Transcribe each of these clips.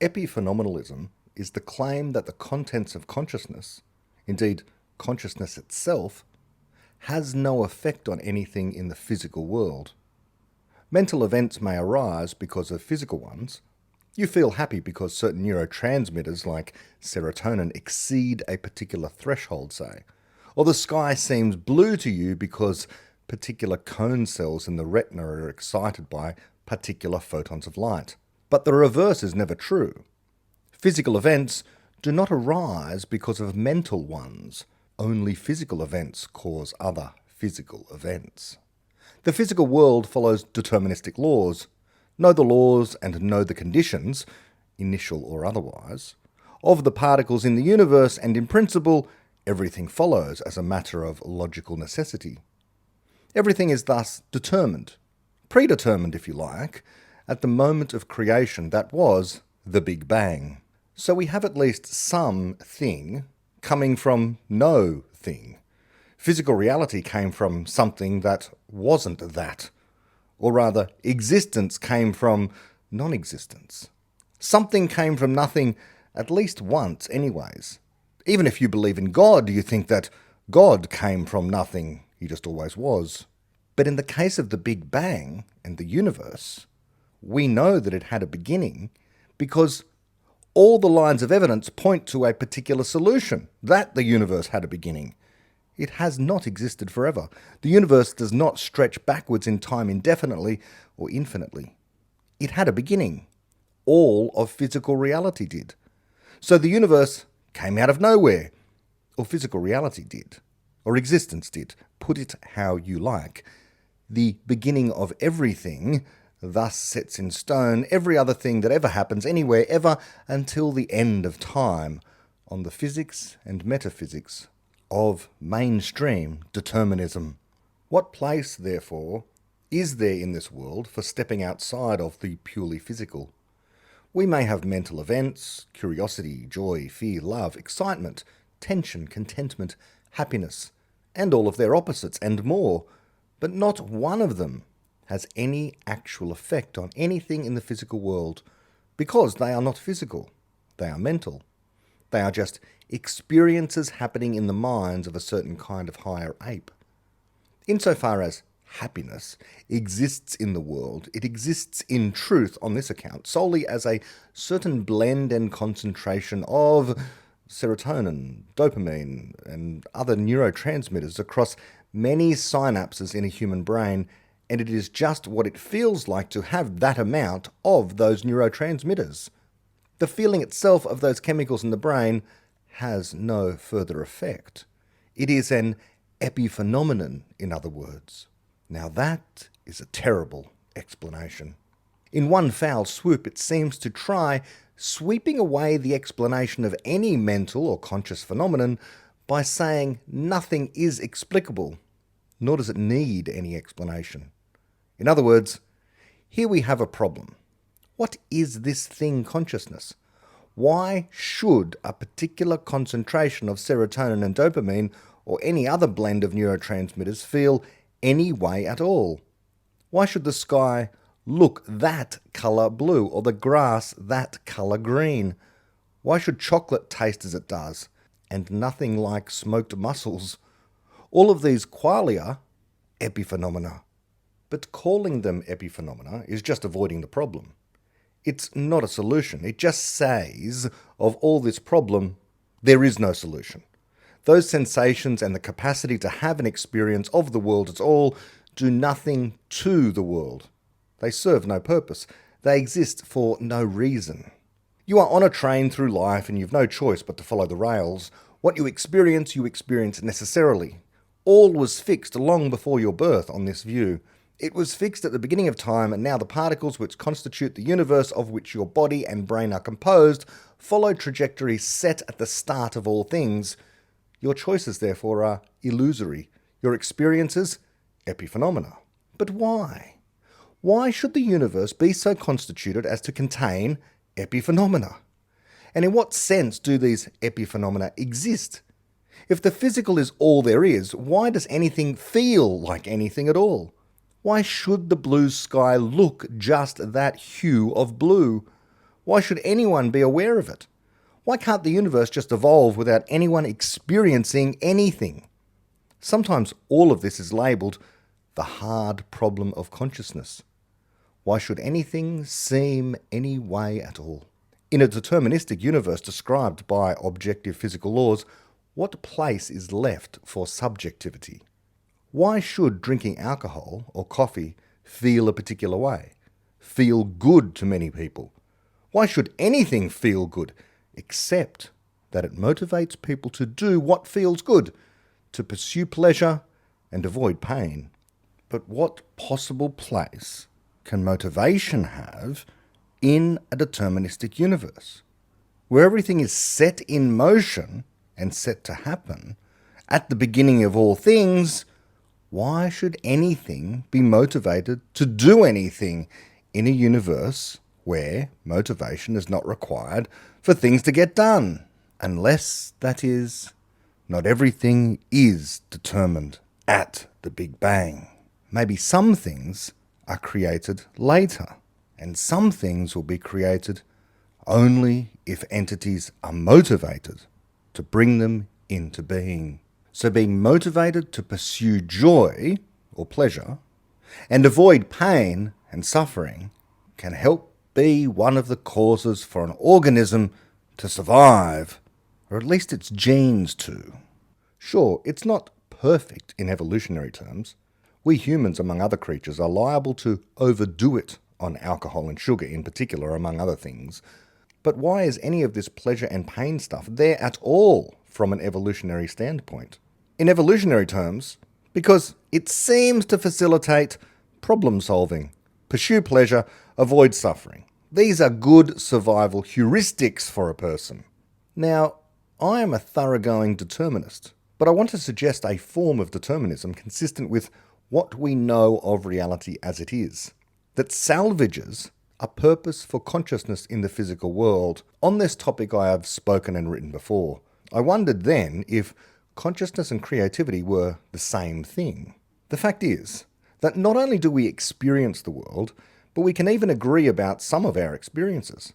Epiphenomenalism is the claim that the contents of consciousness, indeed consciousness itself, has no effect on anything in the physical world. Mental events may arise because of physical ones. You feel happy because certain neurotransmitters like serotonin exceed a particular threshold, say. Or the sky seems blue to you because particular cone cells in the retina are excited by particular photons of light. But the reverse is never true. Physical events do not arise because of mental ones. Only physical events cause other physical events. The physical world follows deterministic laws. Know the laws and know the conditions, initial or otherwise, of the particles in the universe, and in principle, everything follows as a matter of logical necessity. Everything is thus determined, predetermined if you like, at the moment of creation that was the Big Bang. So we have at least some thing coming from no thing. Physical reality came from something that wasn't that. Or rather, existence came from non-existence. Something came from nothing at least once anyways. Even if you believe in God, you think that God came from nothing, he just always was. But in the case of the Big Bang and the universe, we know that it had a beginning because all the lines of evidence point to a particular solution, that the universe had a beginning. It has not existed forever. The universe does not stretch backwards in time indefinitely or infinitely. It had a beginning. All of physical reality did. So the universe came out of nowhere, or physical reality did, or existence did. Put it how you like. The beginning of everything thus sets in stone every other thing that ever happens anywhere ever until the end of time on the physics and metaphysics of mainstream determinism. What place, therefore, is there in this world for stepping outside of the purely physical? We may have mental events, curiosity, joy, fear, love, excitement, tension, contentment, happiness, and all of their opposites and more, but not one of them has any actual effect on anything in the physical world because they are not physical, they are mental. They are just experiences happening in the minds of a certain kind of higher ape. Insofar as happiness exists in the world, it exists in truth on this account solely as a certain blend and concentration of serotonin, dopamine, and other neurotransmitters across many synapses in a human brain, and it is just what it feels like to have that amount of those neurotransmitters. The feeling itself of those chemicals in the brain has no further effect. It is an epiphenomenon, in other words. Now that is a terrible explanation. In one foul swoop, it seems to try sweeping away the explanation of any mental or conscious phenomenon by saying nothing is explicable, nor does it need any explanation. In other words, here we have a problem. What is this thing consciousness? Why should a particular concentration of serotonin and dopamine or any other blend of neurotransmitters feel any way at all? Why should the sky look that colour blue or the grass that colour green? Why should chocolate taste as it does and nothing like smoked mussels? All of these qualia, epiphenomena. But calling them epiphenomena is just avoiding the problem. It's not a solution. It just says of all this problem, there is no solution. Those sensations and the capacity to have an experience of the world at all do nothing to the world. They serve no purpose. They exist for no reason. You are on a train through life and you've no choice but to follow the rails. What you experience necessarily. All was fixed long before your birth on this view. It was fixed at the beginning of time, and now the particles which constitute the universe of which your body and brain are composed follow trajectories set at the start of all things. Your choices, therefore, are illusory. Your experiences, epiphenomena. But why? Why should the universe be so constituted as to contain epiphenomena? And in what sense do these epiphenomena exist? If the physical is all there is, why does anything feel like anything at all? Why should the blue sky look just that hue of blue? Why should anyone be aware of it? Why can't the universe just evolve without anyone experiencing anything? Sometimes all of this is labelled the hard problem of consciousness. Why should anything seem any way at all? In a deterministic universe described by objective physical laws, what place is left for subjectivity? Why should drinking alcohol or coffee feel a particular way? Feel good to many people? Why should anything feel good, except that it motivates people to do what feels good, to pursue pleasure and avoid pain? But what possible place can motivation have in a deterministic universe, where everything is set in motion and set to happen at the beginning of all things? Why should anything be motivated to do anything in a universe where motivation is not required for things to get done? Unless, that is, not everything is determined at the Big Bang. Maybe some things are created later, and some things will be created only if entities are motivated to bring them into being. So being motivated to pursue joy or pleasure and avoid pain and suffering can help be one of the causes for an organism to survive, or at least its genes to. Sure, it's not perfect in evolutionary terms. We humans, among other creatures, are liable to overdo it on alcohol and sugar in particular, among other things. But why is any of this pleasure and pain stuff there at all from an evolutionary standpoint? In evolutionary terms, because it seems to facilitate problem solving, pursue pleasure, avoid suffering. These are good survival heuristics for a person. Now, I am a thoroughgoing determinist, but I want to suggest a form of determinism consistent with what we know of reality as it is, that salvages a purpose for consciousness in the physical world. On this topic I have spoken and written before. I wondered then if consciousness and creativity were the same thing. The fact is that not only do we experience the world, but we can even agree about some of our experiences.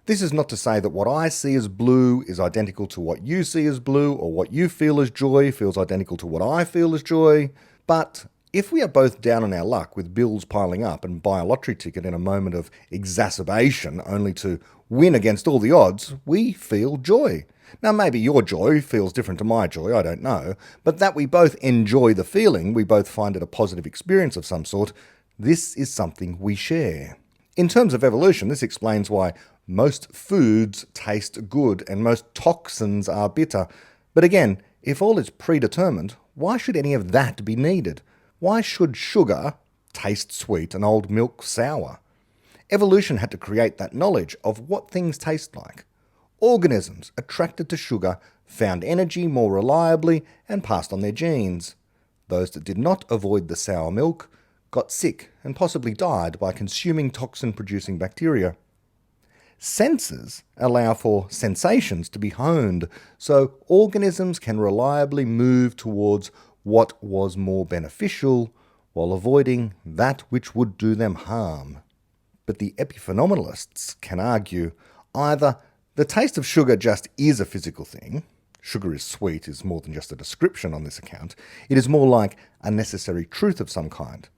This is not to say that what I see as blue is identical to what you see as blue, or what you feel as joy feels identical to what I feel as joy, but if we are both down on our luck with bills piling up and buy a lottery ticket in a moment of exacerbation only to win against all the odds, we feel joy. Now maybe your joy feels different to my joy, I don't know, but that we both enjoy the feeling, we both find it a positive experience of some sort, this is something we share. In terms of evolution, this explains why most foods taste good and most toxins are bitter. But again, if all is predetermined, why should any of that be needed? Why should sugar taste sweet and old milk sour? Evolution had to create that knowledge of what things taste like. Organisms attracted to sugar found energy more reliably and passed on their genes. Those that did not avoid the sour milk got sick and possibly died by consuming toxin-producing bacteria. Senses allow for sensations to be honed, so organisms can reliably move towards what was more beneficial while avoiding that which would do them harm. But the epiphenomenalists can argue either the taste of sugar just is a physical thing, sugar is sweet is more than just a description on this account, it is more like a necessary truth of some kind.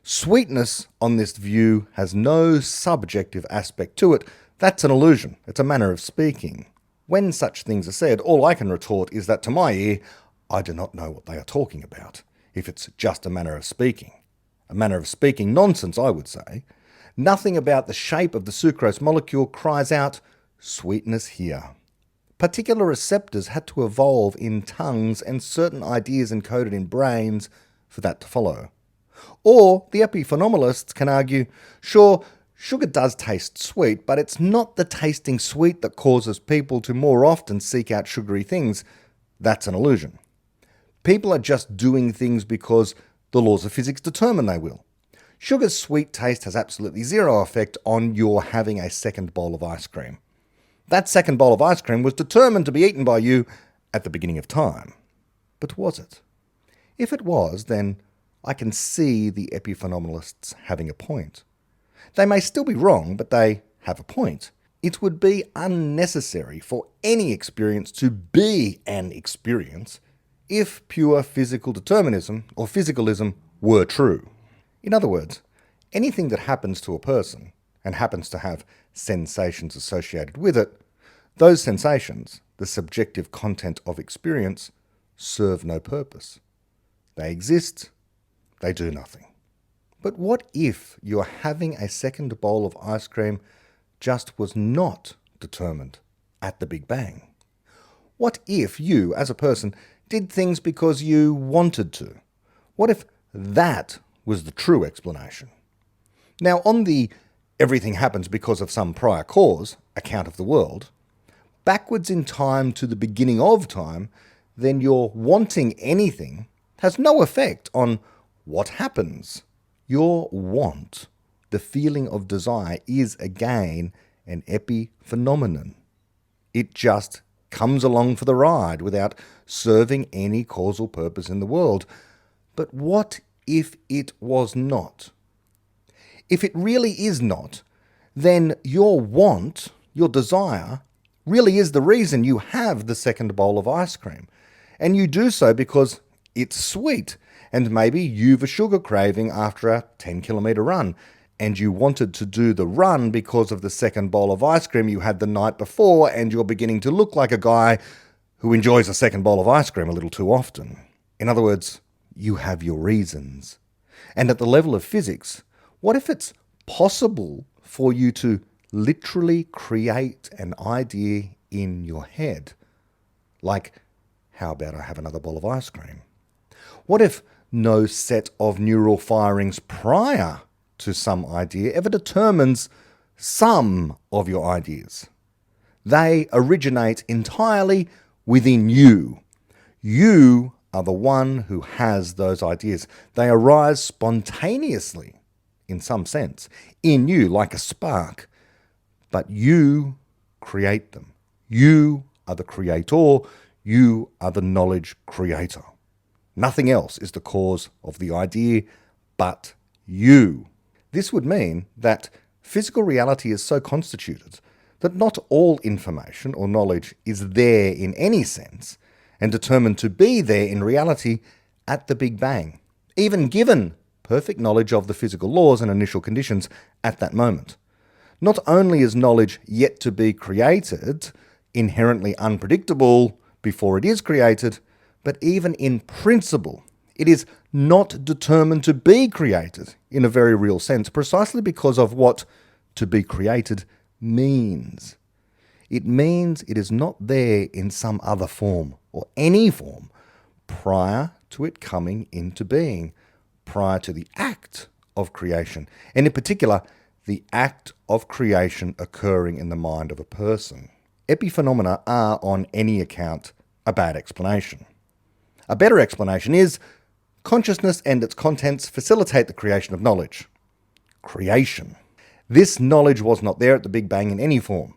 Sweetness on this view has no subjective aspect to it, that's an illusion, it's a manner of speaking. When such things are said, all I can retort is that to my ear, I do not know what they are talking about, if it's just a manner of speaking. A manner of speaking nonsense, I would say. Nothing about the shape of the sucrose molecule cries out, sweetness here. Particular receptors had to evolve in tongues and certain ideas encoded in brains for that to follow. Or the epiphenomenalists can argue, sure, sugar does taste sweet, but it's not the tasting sweet that causes people to more often seek out sugary things. That's an illusion. People are just doing things because the laws of physics determine they will. Sugar's sweet taste has absolutely zero effect on your having a second bowl of ice cream. That second bowl of ice cream was determined to be eaten by you at the beginning of time. But was it? If it was, then I can see the epiphenomenalists having a point. They may still be wrong, but they have a point. It would be unnecessary for any experience to be an experience if pure physical determinism or physicalism were true. In other words, anything that happens to a person and happens to have sensations associated with it, those sensations, the subjective content of experience, serve no purpose. They exist, they do nothing. But what if your having a second bowl of ice cream just was not determined at the Big Bang? What if you, as a person, did things because you wanted to? What if that was the true explanation? Now, on the everything happens because of some prior cause account of the world, backwards in time to the beginning of time, then your wanting anything has no effect on what happens. Your want, the feeling of desire, is again an epiphenomenon. It just comes along for the ride without serving any causal purpose in the world. But what if it was not? If it really is not, then your want, your desire, really is the reason you have the second bowl of ice cream. And you do so because it's sweet, and maybe you've a sugar craving after a 10-kilometre run, and you wanted to do the run because of the second bowl of ice cream you had the night before, and you're beginning to look like a guy who enjoys a second bowl of ice cream a little too often. In other words, you have your reasons. And at the level of physics, what if it's possible for you to literally create an idea in your head? Like, how about I have another bowl of ice cream? What if no set of neural firings prior to some idea ever determines some of your ideas? They originate entirely within you. You are the one who has those ideas. They arise spontaneously, in some sense, in you like a spark. But you create them. You are the creator. You are the knowledge creator. Nothing else is the cause of the idea but you. This would mean that physical reality is so constituted that not all information or knowledge is there in any sense and determined to be there in reality at the Big Bang, even given perfect knowledge of the physical laws and initial conditions at that moment. Not only is knowledge yet to be created, inherently unpredictable before it is created, but even in principle, it is not determined to be created in a very real sense, precisely because of what to be created means. It means it is not there in some other form, or any form, prior to it coming into being, prior to the act of creation, and in particular, the act of creation occurring in the mind of a person. Epiphenomena are, on any account, a bad explanation. A better explanation is consciousness and its contents facilitate the creation of knowledge. Creation. This knowledge was not there at the Big Bang in any form.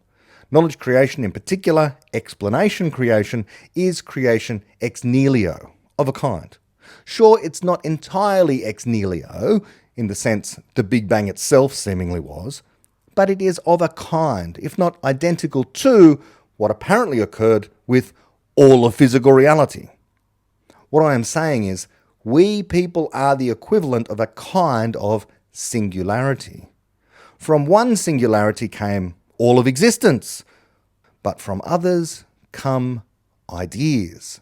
Knowledge creation, in particular, explanation creation, is creation ex nihilo, of a kind. Sure, it's not entirely ex nihilo, in the sense the Big Bang itself seemingly was, but it is of a kind, if not identical to, what apparently occurred with all of physical reality. What I am saying is, we people are the equivalent of a kind of singularity. From one singularity came all of existence, but from others come ideas.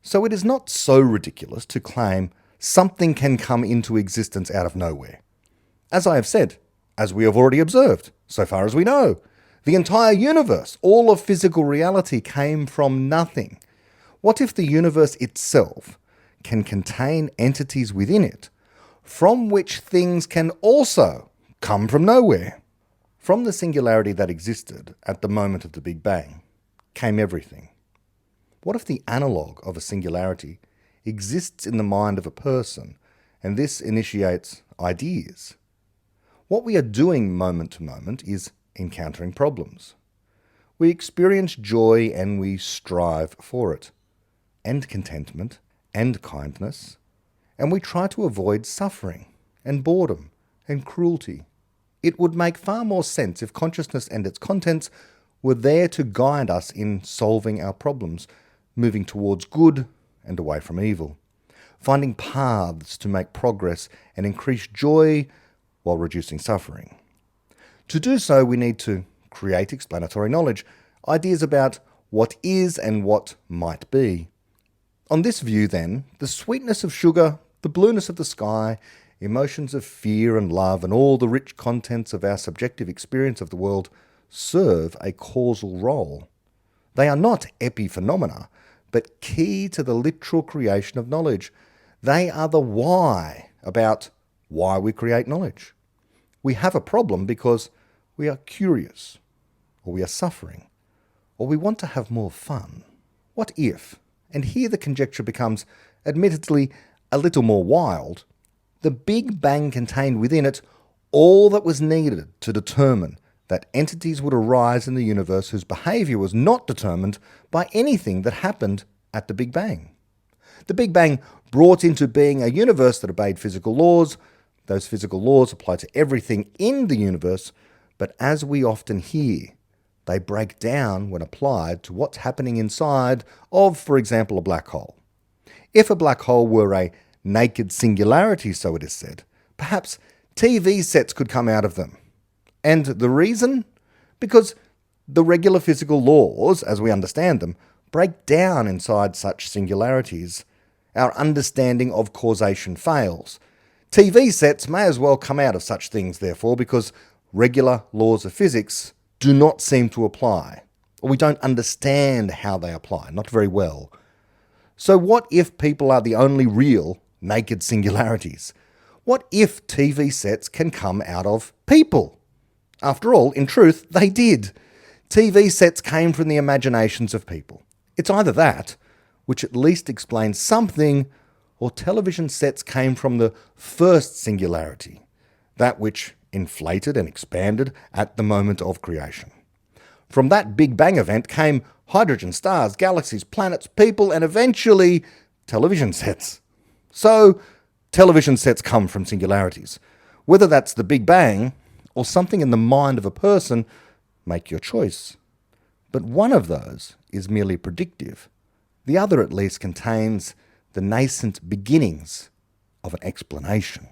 So it is not so ridiculous to claim something can come into existence out of nowhere. As I have said, as we have already observed, so far as we know, the entire universe, all of physical reality, came from nothing. What if the universe itself can contain entities within it, from which things can also come from nowhere? From the singularity that existed at the moment of the Big Bang came everything. What if the analogue of a singularity exists in the mind of a person, and this initiates ideas? What we are doing moment to moment is encountering problems. We experience joy and we strive for it, and contentment and kindness, and we try to avoid suffering and boredom and cruelty. It would make far more sense if consciousness and its contents were there to guide us in solving our problems, moving towards good and away from evil, finding paths to make progress and increase joy while reducing suffering. To do so, we need to create explanatory knowledge, ideas about what is and what might be. On this view, then, the sweetness of sugar, the blueness of the sky, emotions of fear and love, and all the rich contents of our subjective experience of the world serve a causal role. They are not epiphenomena, but key to the literal creation of knowledge. They are the why about why we create knowledge. We have a problem because we are curious, or we are suffering, or we want to have more fun. What if, and here the conjecture becomes admittedly a little more wild, the Big Bang contained within it all that was needed to determine that entities would arise in the universe whose behaviour was not determined by anything that happened at the Big Bang. The Big Bang brought into being a universe that obeyed physical laws. Those physical laws apply to everything in the universe, but as we often hear, they break down when applied to what's happening inside of, for example, a black hole. If a black hole were a naked singularity, so it is said, perhaps TV sets could come out of them. And the reason? Because the regular physical laws, as we understand them, break down inside such singularities. Our understanding of causation fails. TV sets may as well come out of such things, therefore, because regular laws of physics do not seem to apply, or we don't understand how they apply, not very well. So what if people are the only real naked singularities? What if TV sets can come out of people? After all, in truth, they did. TV sets came from the imaginations of people. It's either that, which at least explains something, or television sets came from the first singularity, that which inflated and expanded at the moment of creation. From that Big Bang event came hydrogen, stars, galaxies, planets, people, and eventually television sets. So, television sets come from singularities. Whether that's the Big Bang or something in the mind of a person, make your choice. But one of those is merely predictive. The other at least contains the nascent beginnings of an explanation.